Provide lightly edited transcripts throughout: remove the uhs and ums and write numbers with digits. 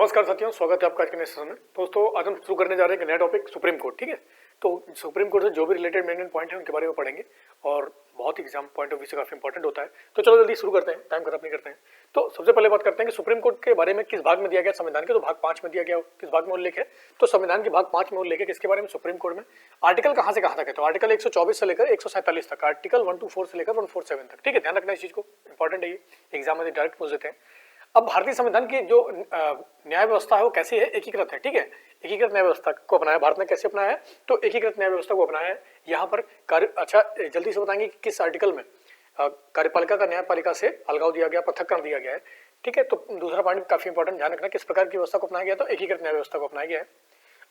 नमस्कार साथियों, स्वागत है आपका आज के नए सेशन में। दोस्तों आज हम शुरू करने जा रहे हैं एक नया टॉपिक सुप्रीम कोर्ट। ठीक है, तो सुप्रीम कोर्ट से जो भी रिलेटेड मेन पॉइंट है उनके बारे में पढ़ेंगे और बहुत एग्जाम पॉइंट ऑफ व्यू से काफी इंपॉर्टेंट होता है। तो चलो जल्दी शुरू करते हैं, टाइम खराब नहीं करते हैं। तो सबसे पहले बात करते हैं कि सुप्रीम कोर्ट के बारे में किस भाग में दिया गया संविधान के, तो भाग 5 में दिया गया। किस भाग में उल्लेख है, तो संविधान के भाग 5 में उल्लेख है किसके बारे में, सुप्रीम कोर्ट में। आर्टिकल कहां से कहां तक है, तो आर्टिकल 124 से लेकर 147 तक, आर्टिकल 124 से लेकर 147 तक। ठीक है, ध्यान रखना इस चीज को, इंपॉर्टेंट है ये, एग्जाम में डायरेक्ट पूछ देते हैं। अब भारतीय संविधान की जो न्याय व्यवस्था है वो कैसी है, एकीकृत है। ठीक है, एकीकृत न्याय व्यवस्था को अपनाया भारत ने, कैसे अपनाया है, तो एकीकृत न्याय व्यवस्था को अपनाया है। यहाँ पर जल्दी से बताएंगे कि किस आर्टिकल में कार्यपालिका का न्यायपालिका से अलगाव दिया गया, पृथक कर दिया गया है। ठीक है, तो दूसरा पॉइंट काफी इंपॉर्टेंट, ध्यान रखना किस प्रकार की व्यवस्था को अपनाया गया, तो एकीकृत न्याय व्यवस्था को अपनाया गया है।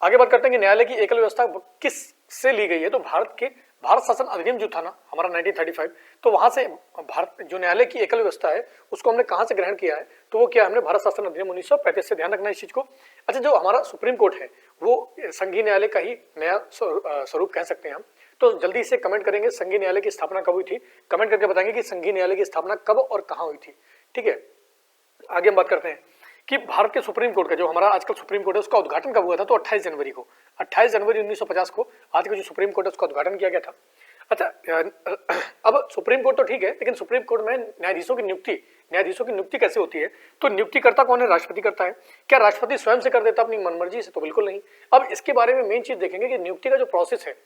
आगे बात करते हैं कि न्यायालय की एकल व्यवस्था किस से ली गई है, तो भारत शासन अधिनियम जो था ना हमारा 1935, तो वहां से भारत जो न्यायालय की एकल व्यवस्था है उसको हमने कहां से ग्रहण किया है, तो वो क्या, हमने भारत शासन अधिनियम 1935 से। ध्यान रखना इस चीज को। अच्छा, जो हमारा सुप्रीम कोर्ट है वो संघीय न्यायालय का ही नया स्वरूप कह सकते हैं हम। तो जल्दी से कमेंट करेंगे संघीय न्यायालय की स्थापना कब हुई थी, कमेंट करके बताएंगे कि संघीय न्यायालय की स्थापना कब और कहां हुई थी। ठीक है, आगे हम बात करते हैं कि भारत के सुप्रीम कोर्ट का, जो हमारा आजकल सुप्रीम कोर्ट है उसका उद्घाटन कब हुआ था, तो 28 जनवरी को, 28 जनवरी 1950 को आज का जो सुप्रीम कोर्ट है उसका उद्घाटन किया गया था। अच्छा, अब सुप्रीम कोर्ट तो ठीक है, लेकिन सुप्रीम कोर्ट में न्यायाधीशों की नियुक्ति कैसे होती है, तो नियुक्तिकर्ता कौन है, राष्ट्रपति करता है। क्या राष्ट्रपति स्वयं से कर देता अपनी मनमर्जी से, तो बिल्कुल नहीं। अब इसके बारे में मेन चीज देखेंगे कि नियुक्ति का जो प्रोसेस है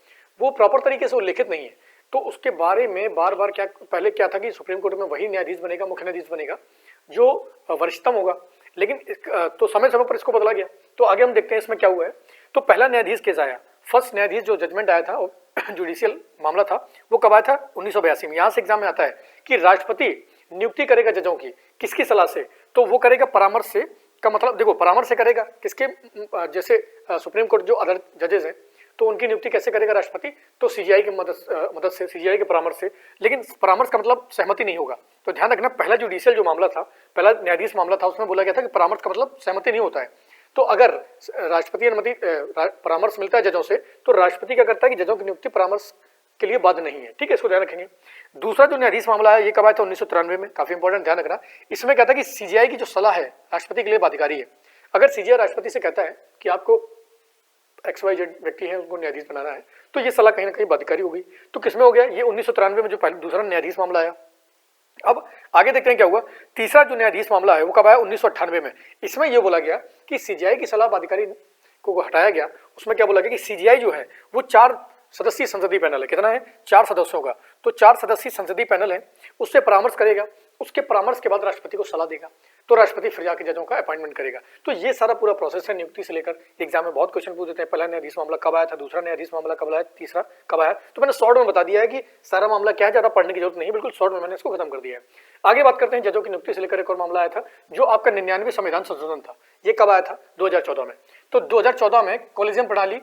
वो प्रॉपर तरीके से उल्लेखित नहीं है, तो उसके बारे में बार बार पहले क्या था कि सुप्रीम कोर्ट में वही न्यायाधीश बनेगा, मुख्य न्यायाधीश बनेगा जो वरिष्ठतम होगा, लेकिन तो समय समय पर इसको बदला गया। तो आगे हम देखते हैं इसमें क्या हुआ है। तो पहला न्यायाधीश केस आया, फर्स्ट न्यायाधीश जो जजमेंट आया था जुडिशियल मामला था, वो कब आया था, 1982 में। यहां से एग्जाम में आता है कि राष्ट्रपति नियुक्ति करेगा जजों की, किसकी सलाह से, तो वो करेगा परामर्श से। का मतलब देखो, परामर्श से करेगा किसके, जैसे सुप्रीम कोर्ट जो अदर जजेस हैं तो उनकी नियुक्ति कैसे करेगा राष्ट्रपति, तो सीजीआई की मदद से, सीजीआई के परामर्श से। लेकिन परामर्श का मतलब सहमति नहीं होगा, तो ध्यान रखना पहला जुडिशियल जो मामला था, पहला न्यायाधीश मामला था, उसमें बोला गया था कि परामर्श का मतलब सहमति नहीं होता है। तो अगर राष्ट्रपति अनुमति परामर्श मिलता है जजों से, तो राष्ट्रपति क्या करता है कि जजों की नियुक्ति परामर्श के लिए बाध्य नहीं है। ठीक है, इसको ध्यान रखेंगे। दूसरा जो न्यायाधीश मामला है ये कब आया था, 1993 में, काफी इंपॉर्टेंट, ध्यान रखना। इसमें कहता है कि सीजीआई की जो सलाह है राष्ट्रपति के लिए बाध्यकारी है। अगर सीजीआई राष्ट्रपति से कहता है कि आपको XYZ व्यक्ति है उनको न्यायाधीश बनाना है, तो ये सलाह कहीं ना कहीं बाध्यकारी हो गई। तो किसमें हो गया, ये 1993 में जो पहले दूसरा न्यायाधीश मामला आया। अब आगे देखते हैं क्या हुआ। तीसरा जो न्यायाधीश मामला है वो कब आया, 1998 में। इसमें यह बोला गया कि सीजीआई की सलाह बाध्यकारी को हटाया गया। उसमें क्या बोला गया कि सीजीआई जो है वो 4 सदस्यीय संसदीय पैनल है, कितना है, 4 सदस्यों का, तो 4 सदस्यीय संसदीय पैनल है, उससे परामर्श करेगा, उसके परामर्श के बाद राष्ट्रपति को सलाह देगा, तो राष्ट्रपति फिर जाके जजों का अपॉइंटमेंट करेगा। तो ये सारा पूरा प्रोसेस है नियुक्ति से लेकर। एग्जाम में बहुत क्वेश्चन पूछ देते हैं, पहला न्यायाधीश मामला कब आया था, दूसरा न्यायाधीश मामला कब आया, तीसरा कब आया। तो मैंने शॉर्ट में बता दिया है कि सारा मामला क्या है, ज्यादा पढ़ने की जरूरत नहीं, बिल्कुल शॉर्ट में मैंने इसको खत्म कर दिया है। आगे बात करते हैं जजों की नियुक्ति से लेकर एक और मामला आया था जो आपका 99 संविधान संशोधन था। ये कब आया था, 2014 में। तो 2014 में कॉलेजियम प्रणाली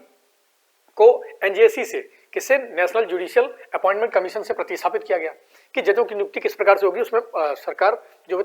को एनजेसी से, किससे, नेशनल जुडिशियल अपॉइंटमेंट कमीशन से प्रतिस्थापित किया गया कि जजों की नियुक्ति किस प्रकार से होगी। उसमें सरकार जो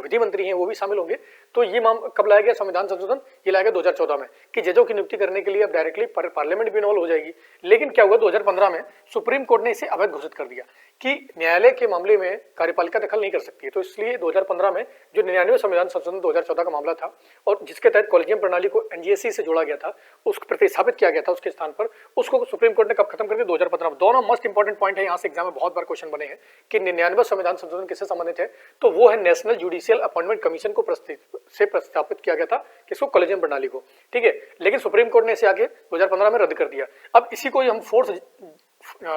विधि मंत्री हैं वो भी शामिल होंगे। तो ये कब लाया गया संविधान संशोधन, ये लाया गया 2014 में, कि जजों की नियुक्ति करने के लिए अब डायरेक्टली पार्लियामेंट भी इन्वॉल्व हो जाएगी। लेकिन क्या हुआ, 2015 में सुप्रीम कोर्ट ने इसे अवैध घोषित कर दिया कि न्यायालय के मामले में कार्यपालिका दखल नहीं कर सकती है। तो इसलिए 2015 में जो 99 संविधान संशोधन 2014 का मामला था और जिसके तहत कॉलेजियम प्रणाली को एनजीएसी से जोड़ा गया था, उसको प्रतिस्थापित किया गया था उसके स्थान पर, उसको सुप्रीम कोर्ट ने कब खत्म कर दिया, 2015 में। दोनों मोस्ट इंपॉर्टेंट पॉइंट है, यहाँ से एग्जाम में बहुत बार क्वेश्चन बने हैं कि 99 संविधान संशोधन किससे संबंधित है, तो वो है नेशनल जुडिशियल अपॉइंटमेंट कमीशन को प्रस्तापित किया गया था, किसको, कॉलेजियम प्रणाली को। ठीक है, लेकिन सुप्रीम कोर्ट ने इसे आगे 2015 में रद्द कर दिया। अब इसी को हम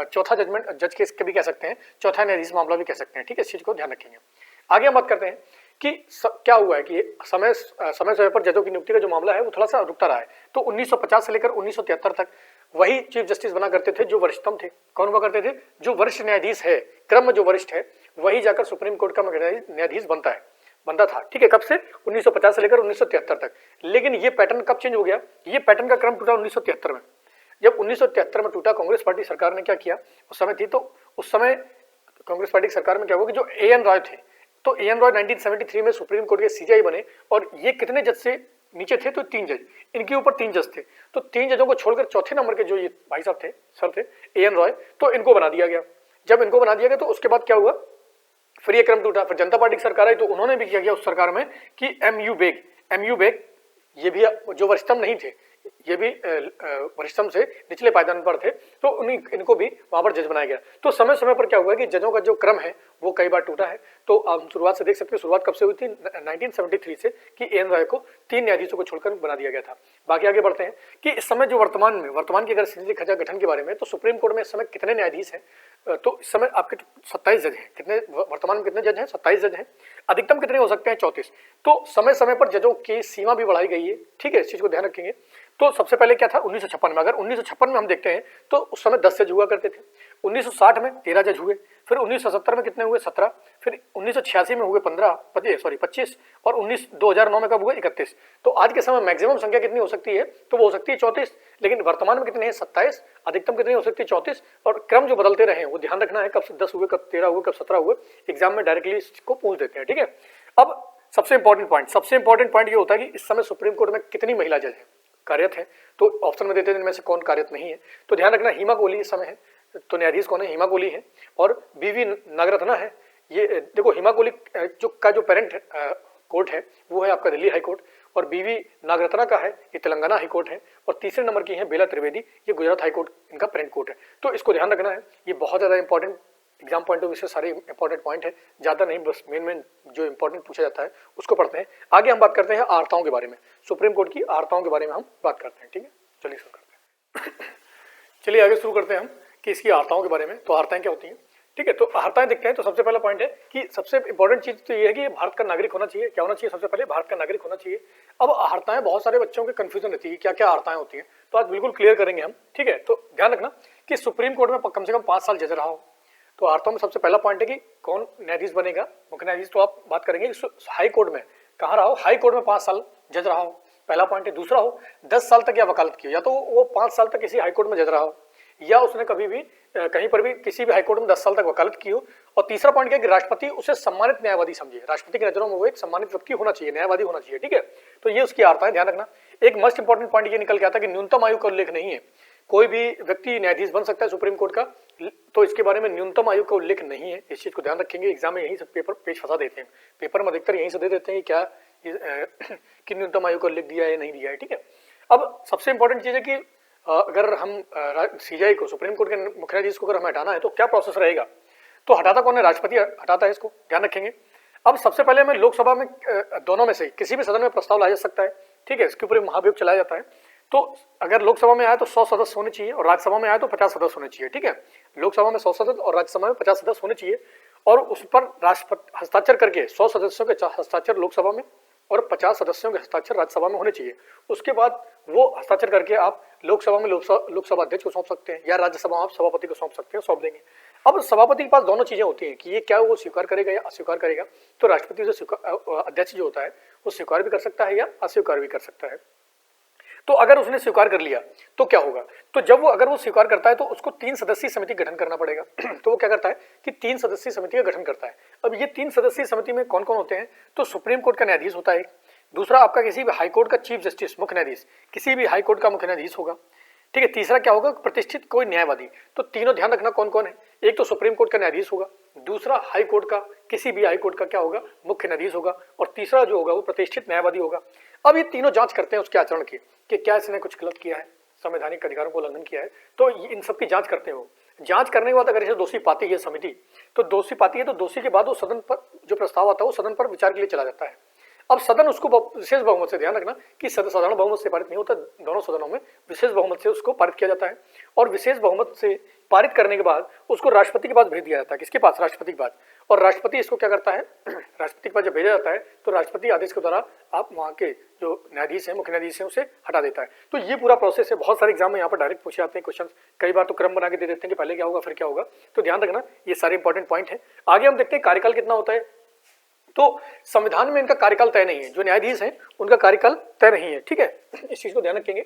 चौथा जजमेंट जज केस भी कह सकते हैं, चौथा न्यायाधीश मामला भी कह सकते हैं। ठीक है, इस चीज को ध्यान रखेंगे। आगे हम बात करते हैं कि क्या हुआ है कि समय समय पर जजों की नियुक्ति का जो मामला है वो थोड़ा सा रुकता रहा है। तो 1950 से लेकर 1973 तक वही चीफ जस्टिस बना करते थे जो वरिष्ठतम थे। कौन हुआ करते थे, जो वरिष्ठ न्यायाधीश है, क्रम में जो वरिष्ठ है वही जाकर सुप्रीम कोर्ट का न्यायाधीश बनता था। ठीक है, कब से, 1950 से लेकर 1973 तक। लेकिन ये पैटर्न कब चेंज हो गया, ये पैटर्न का क्रम टूटा 1973 में। जब 1973 में टूटा, कांग्रेस पार्टी सरकार ने क्या किया उस समय थी, तो उस समय कांग्रेस पार्टी की सरकार में क्या हुआ कि जो एएन रॉय थे, तो एएन रॉय 1973 में सुप्रीम कोर्ट के सीजीआई बने। और ये कितने जज से नीचे थे, तो 3 जज, इनके ऊपर 3 जज थे। तो 3 जजों को छोड़कर चौथे नंबर के जो ये भाई साहब थे, सर थे एएन रॉय, तो इनको बना दिया गया। जब इनको बना दिया गया तो उसके बाद क्या हुआ, फिर ये क्रम टूटा। फिर जनता पार्टी की सरकार आई तो उन्होंने भी किया गया उस सरकार में कि एमयू बेग MU बेग, ये भी जो वरिष्ठतम नहीं थे, ये भी वरिष्ठतम से निचले पायदान पर थे, तो इनको भी वहां पर जज बनाया गया। तो समय समय पर क्या हुआ कि जजों का जो क्रम है वो कई बार टूटा है। तो आप शुरुआत से देख सकते हैं, शुरुआत कब से हुई थी 1973 से, कि एन रॉय को 3 न्यायाधीशों को छोड़कर बना दिया गया था। बाकी आगे बढ़ते हैं कि इस समय जो वर्तमान की अगर स्थिति देखा जाए गठन के बारे में, तो सुप्रीम कोर्ट में इस समय कितने न्यायाधीश हैं? तो इस समय आपके 27 जज हैं। कितने वर्तमान में कितने जज हैं? 27 जज हैं। अधिकतम कितने हो सकते हैं? 34। तो समय समय पर जजों की सीमा भी बढ़ाई गई है, ठीक है, इस चीज को ध्यान रखेंगे। तो सबसे पहले क्या था 1956 में, अगर 1956 में हम देखते हैं तो उस समय 10 जज हुआ करते थे। 1960 में 13 जज हुए, फिर 1970 में कितने हुए? 17, फिर 1986 में हुए 25 और 2009 में कब हुए? 31। तो आज के समय मैक्सिमम संख्या कितनी हो सकती है? तो वो हो सकती है 34, लेकिन वर्तमान में कितने हैं? 27। अधिकतम कितनी हो सकती है? 34। और क्रम जो बदलते रहे वो ध्यान रखना है, कब 10 हुए, कब 13 हुए, कब 17 हुए, एग्जाम में डायरेक्टली इसको पूछ देते हैं, ठीक है। अब सबसे इंपॉर्टेंट पॉइंट ये होता है कि इस समय सुप्रीम कोर्ट में कितनी महिला जज है, कार्यरत है। तो ऑप्शन में देते हैं इनमें से कौन कार्यरत नहीं है। तो ध्यान रखना, हिमा कोहली इस समय है, तो न्यायाधीश कौन है? हिमा कोहली है। और बीवी नागरत्ना है। ये देखो, हिमा कोहली जो पेरेंट कोर्ट है वो है आपका दिल्ली हाई कोर्ट, और बीवी नागरत्ना का है ये तेलंगाना हाई कोर्ट है, और तीसरे नंबर की है बेला त्रिवेदी, ये गुजरात हाई कोर्ट इनका पेरेंट कोर्ट है। तो इसको ध्यान रखना है, ये बहुत ज्यादा important exam point of view से सारे इंपॉर्टेंट पॉइंट है, ज्यादा नहीं, बस मेन जो इंपॉर्टेंट पूछा जाता है उसको पढ़ते हैं। आगे हम बात करते हैं आर्ताओं के बारे में, सुप्रीम कोर्ट की आर्ताओं के बारे में हम बात करते हैं, ठीक है। चलिए शुरू करते हैं। चलिए आगे शुरू करते हैं हम कि इसकी आर्ताओं के बारे में। तो आर्ताएं क्या होती हैं, ठीक है। तो आर्ताएं देखते हैं, तो सबसे पहला पॉइंट है कि सबसे इंपॉर्टेंट चीज तो ये है कि भारत का नागरिक होना चाहिए। क्या होना चाहिए? सबसे पहले भारत का नागरिक होना चाहिए। अब आर्ताएं, बहुत सारे बच्चों के कंफ्यूजन रहती है क्या क्या आर्ताएं होती हैं, तो आज बिल्कुल क्लियर करेंगे हम, ठीक है। तो ध्यान रखना कि सुप्रीम कोर्ट में कम से कम 5 साल जज रहा हो। तो आर्ताओं में सबसे पहला पॉइंट है कि कौन न्यायाधीश बनेगा, मुख्य न्यायाधीश। तो आप बात करेंगे हाई कोर्ट में कहाँ रहा हो, हाई कोर्ट में 5 साल जज रहा हो, पहला पॉइंट है। दूसरा हो 10 साल तक या वकालत की हो, या तो वो 5 साल तक किसी हाई कोर्ट में जज रहा हो, या उसने कभी भी कहीं पर भी किसी भी हाई कोर्ट में 10 साल तक वकालत की हो। और तीसरा पॉइंट क्या है कि राष्ट्रपति उसे सम्मानित न्यायवादी समझे, राष्ट्रपति की नजरों में वो एक सम्मानित व्यक्ति होना चाहिए, न्यायवादी होना चाहिए, ठीक है। तो ये उसकी आर्ता है, ध्यान रखना। एक मोस्ट इंपॉर्टेंट पॉइंट ये निकल के आता है कि न्यूनतम आयु का उल्लेख नहीं है, कोई भी व्यक्ति न्यायाधीश बन सकता है सुप्रीम कोर्ट का, तो इसके बारे में न्यूनतम आयु का उल्लेख नहीं है। इस चीज को ध्यान रखेंगे, एग्जाम में यही सब पेज फंसा देते हैं, पेपर में अधिकतर यहीं से दे देते हैं कि क्या कि न्यूनतम आयु का उल्लेख दिया है नहीं दिया है, ठीक है। अब सबसे इंपॉर्टेंट चीज है कि अगर हम सीजीआई को, सुप्रीम कोर्ट के मुख्य न्यायाधीश को अगर हमें हटाना है तो क्या प्रोसेस रहेगा। तो हटाता कौन है? राष्ट्रपति हटाता है, इसको ध्यान रखेंगे। अब सबसे पहले हमें लोकसभा में दोनों में से किसी भी सदन में प्रस्ताव लाया जा सकता है, ठीक है, इसके ऊपर महाभियोग चलाया जाता है। तो अगर लोकसभा में आए तो 100 सदस्य होने चाहिए, और राज्यसभा में आए तो 50 सदस्य होने चाहिए, ठीक है। लोकसभा में 100 सदस्य और राज्यसभा में 50 सदस्य होने चाहिए, और उस पर राष्ट्रपति हस्ताक्षर करके 100 सदस्यों के हस्ताक्षर लोकसभा में और 50 सदस्यों के हस्ताक्षर राज्यसभा में होने चाहिए। उसके बाद वो हस्ताक्षर करके आप लोकसभा में लोकसभा अध्यक्ष को सौंप सकते हैं, या राज्यसभा में आप सभापति को सौंप सकते हैं, सौंप देंगे। अब सभापति के पास दोनों चीजें होती हैं कि ये क्या वो स्वीकार करेगा या अस्वीकार करेगा। तो राष्ट्रपति उसे अध्यक्ष जो होता है वो स्वीकार भी कर सकता है या अस्वीकार भी कर सकता है। तो अगर उसने स्वीकार कर लिया तो क्या होगा, तो जब वो अगर वो स्वीकार करता है तो उसको 3 सदस्यीय समिति गठन करना पड़ेगा। तो वो क्या करता है कि 3 सदस्यीय समिति का गठन करता है। अब ये 3 सदस्यीय समिति में कौन कौन होते हैं, तो सुप्रीम कोर्ट का न्यायाधीश होता है, दूसरा आपका किसी भी हाई कोर्ट का चीफ जस्टिस मुख्य न्यायाधीश, किसी भी हाई कोर्ट का मुख्य न्यायाधीश होगा, ठीक है। तीसरा क्या होगा, प्रतिष्ठित कोई न्यायवादी। तो तीनों ध्यान रखना कौन कौन है, एक तो सुप्रीम कोर्ट का न्यायाधीश होगा, दूसरा हाई कोर्ट का, किसी भी हाई कोर्ट का क्या होगा, मुख्य न्यायाधीश होगा, और तीसरा जो होगा वो प्रतिष्ठित न्यायवादी होगा। अब ये तीनों जांच करते हैं उसके आचरण की कि क्या इसने कुछ गलत किया है, संवैधानिक अधिकारों को उल्लंघन किया है, तो इन सब की जांच करते हैं वो। जांच करने के बाद अगर इसे दोषी पाती है समिति, तो दोषी पाती है तो दोषी के बाद वो सदन पर जो प्रस्ताव आता है वो सदन पर विचार के लिए चला जाता है। अब सदन उसको विशेष बहुमत से, ध्यान रखना कि साधारण बहुमत से पारित नहीं होता, दोनों सदनों में विशेष बहुमत से उसको पारित किया जाता है, और विशेष बहुमत से पारित करने के बाद उसको राष्ट्रपति के पास भेज दिया जाता है। किसके पास? राष्ट्रपति के पास। और राष्ट्रपति इसको क्या करता है, राष्ट्रपति के पास जब भेजा जाता है तो राष्ट्रपति आदेश के द्वारा आप वहाँ के जो न्यायाधीश हैं, मुख्य न्यायाधीश हैं, उसे हटा देता है। तो ये पूरा प्रोसेस है। बहुत सारे एग्जाम में यहाँ पर डायरेक्ट पूछे जाते हैं क्वेश्चन, कई बार तो क्रम बना के दे देते हैं कि पहले क्या होगा फिर क्या होगा। तो ध्यान रखना ये सारे इंपॉर्टेंट पॉइंट है। आगे हम देखते हैं कार्यकाल कितना होता है। तो संविधान में इनका कार्यकाल तय नहीं है, जो न्यायाधीश हैं उनका कार्यकाल तय नहीं है, ठीक है। इस चीज को ध्यान रखेंगे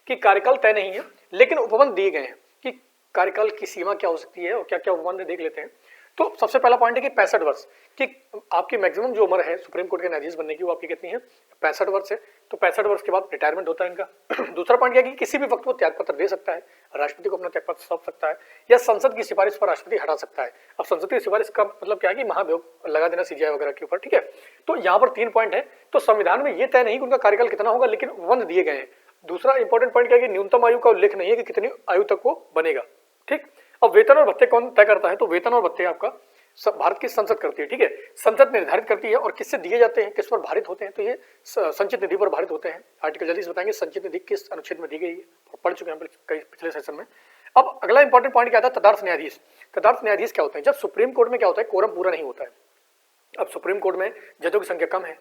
कि कार्यकाल तय नहीं है, लेकिन उपबंध दिए गए हैं कि कार्यकाल की सीमा क्या हो सकती है और क्या क्या उपबंध देख लेते हैं। तो सबसे पहला पॉइंट है कि 65 वर्ष की आपकी मैक्सिमम जो उम्र है सुप्रीम कोर्ट के न्यायाधीश बनने की, वो आपकी कितनी है? 65 वर्ष है। तो 65 वर्ष के बाद रिटायरमेंट होता है इनका। दूसरा पॉइंट क्या है कि किसी भी वक्त वो त्यागपत्र दे सकता है, राष्ट्रपति को अपना त्यागपत्र सौंप सकता है, या संसद की सिफारिश पर राष्ट्रपति हटा सकता है। अब संसद की सिफारिश का मतलब क्या है कि महाभियोग लगा देना सीजीआई वगैरह के ऊपर, ठीक है। तो यहाँ पर 3 पॉइंट है। तो संविधान में ये तय नहीं कि उनका कार्यकाल कितना होगा, लेकिन वन दिए गए हैं। दूसरा इंपॉर्टेंट पॉइंट क्या है कि न्यूनतम आयु का उल्लेख नहीं है कि कितनी आयु तक वो बनेगा, ठीक। अब वेतन और भत्ते कौन तय करता है, तो वेतन और भत्ते आपका भारत की संसद करती है, ठीक है। संसद निर्धारित करती है और किससे दिए जाते हैं, किस पर भारित होते हैं, तो ये संचित निधि पर भारित होते हैं। आर्टिकल जल्दी से बताएंगे संचित निधि किस अनुच्छेद में दी गई है, पढ़ चुके हैं कई पिछले सेशन में। अब अगला इंपॉर्टेंट पॉइंट क्या था, तदर्थ न्यायाधीश। तदर्थ न्यायाधीश क्या होते हैं, जब सुप्रीम कोर्ट में क्या होता है, कोरम पूरा नहीं होता है। अब सुप्रीम कोर्ट में जजों की संख्या कम है,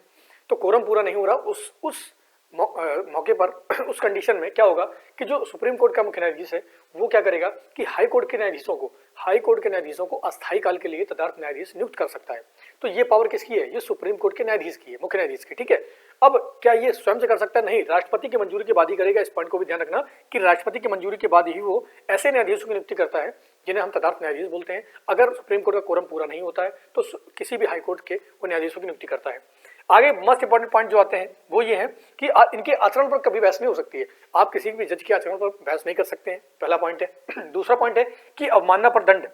तो कोरम पूरा नहीं हो रहा, उस मौके पर उस कंडीशन में क्या होगा कि जो सुप्रीम कोर्ट का मुख्य न्यायाधीश है वो क्या करेगा कि हाई कोर्ट के न्यायाधीशों को अस्थायी काल के लिए तदर्थ न्यायाधीश नियुक्त कर सकता है। तो ये पावर किसकी है, ये सुप्रीम कोर्ट के न्यायाधीश की है, मुख्य न्यायाधीश की, ठीक है। अब क्या ये स्वयं से कर सकता है, नहीं, राष्ट्रपति की मंजूरी के बाद ही करेगा। इस पॉइंट को भी ध्यान रखना कि राष्ट्रपति की मंजूरी के बाद ही वो ऐसे न्यायाधीशों की नियुक्ति करता है जिन्हें हम तदर्थ न्यायाधीश बोलते हैं। अगर सुप्रीम कोर्ट का कोरम पूरा नहीं होता है तो किसी भी हाई कोर्ट के वो न्यायाधीशों की नियुक्ति करता है। आगे मोस्ट इंपॉर्टेंट पॉइंट जो आते हैं वो ये है कि इनके आचरण पर कभी बहस नहीं हो सकती है। आप किसी भी जज के आचरण पर बहस नहीं कर सकते हैं, पहला पॉइंट है। दूसरा पॉइंट है कि अवमानना पर दंड।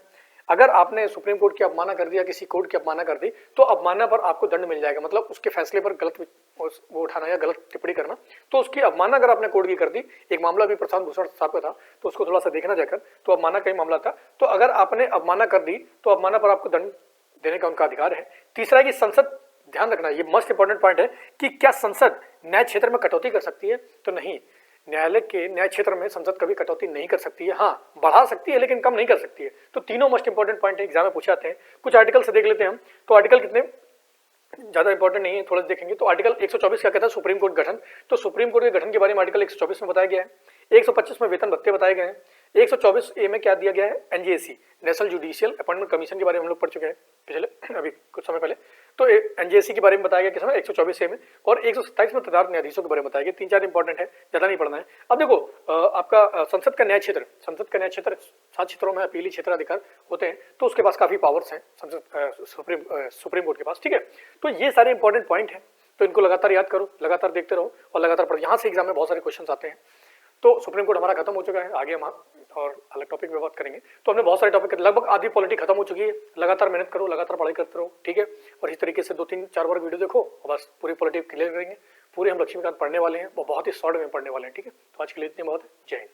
अगर आपने सुप्रीम कोर्ट की अवमानना कर दिया, किसी कोर्ट की अवमानना कर दी, तो अवमानना पर आपको दंड मिल जाएगा। मतलब उसके फैसले पर गलत वो उठाना या गलत टिप्पणी करना, तो उसकी अवमानना अगर आपने कोर्ट की कर दी। एक मामला भी प्रशांत भूषण साहब का था, तो उसको थोड़ा सा देखना जाकर, तो अवमानना का ही मामला था। तो अगर आपने अवमानना कर दी तो अवमानना पर आपको दंड देने का उनका अधिकार है। तीसरा है कि संसद, ध्यान रखना ये मोस्ट इंपॉर्टेंट पॉइंट है कि क्या संसद न्याय क्षेत्र में कटौती कर सकती है, तो नहीं, न्यायालय के न्याय क्षेत्र में संसद कभी कटौती नहीं कर सकती है। हाँ, बढ़ा सकती है लेकिन कम नहीं कर सकती है। तो तीनों मोस्ट इंपॉर्टेंट पॉइंट एग्जाम में पूछे जाते हैं। कुछ आर्टिकल से देख लेते हैं हम, तो आर्टिकल कितने ज्यादा इंपॉर्टेंट नहीं है, थोड़ा देखेंगे। तो आर्टिकल 124 क्या कहता है, सुप्रीम कोर्ट गठन। तो सुप्रीम कोर्ट के गठन के बारे में आर्टिकल 124 में बताया गया है। 125 में वेतन भत्ते बताए गए हैं। 124 ए में क्या दिया गया है, NJC, national judicial appointment commission के बारे में हम लोग पढ़ चुके हैं पिछले अभी कुछ समय पहले। तो एनजेसी के बारे में बताया गया किस समय, 124 ए में। और 127 में तदर्थ न्यायाधीशों के बारे में बताया गया। 3-4 इंपॉर्टेंट है, ज्यादा नहीं पढ़ना है। अब देखो आपका संसद का न्याय क्षेत्र, 7 क्षेत्रों में अपीली क्षेत्राधिकार होते हैं, तो उसके पास काफी पावर्स हैं संसद सुप्रीम कोर्ट के पास, ठीक है। तो ये सारे इंपॉर्टेंट पॉइंट हैं, तो इनको लगातार याद करो, लगातार देखते रहो और लगातार पढ़ो। यहाँ से एग्जाम में बहुत सारे क्वेश्चन आते हैं। तो सुप्रीम कोर्ट हमारा खत्म हो चुका है, आगे हम और अलग टॉपिक में बात करेंगे। तो हमने बहुत सारे टॉपिक, लगभग आधी पॉलिटी खत्म हो चुकी है। लगातार मेहनत करो, लगातार पढ़ाई करते रहो, ठीक है। और इस तरीके से 2-3-4 बार वीडियो देखो और बस पूरी पॉलिटी क्लियर करेंगे। पूरे हम लक्ष्मीकांत पढ़ने वाले हैं, वो बहुत ही शॉर्ट में पढ़ने वाले हैं, ठीक है। तो आज के लिए इतने बहुत है। जय हिंद।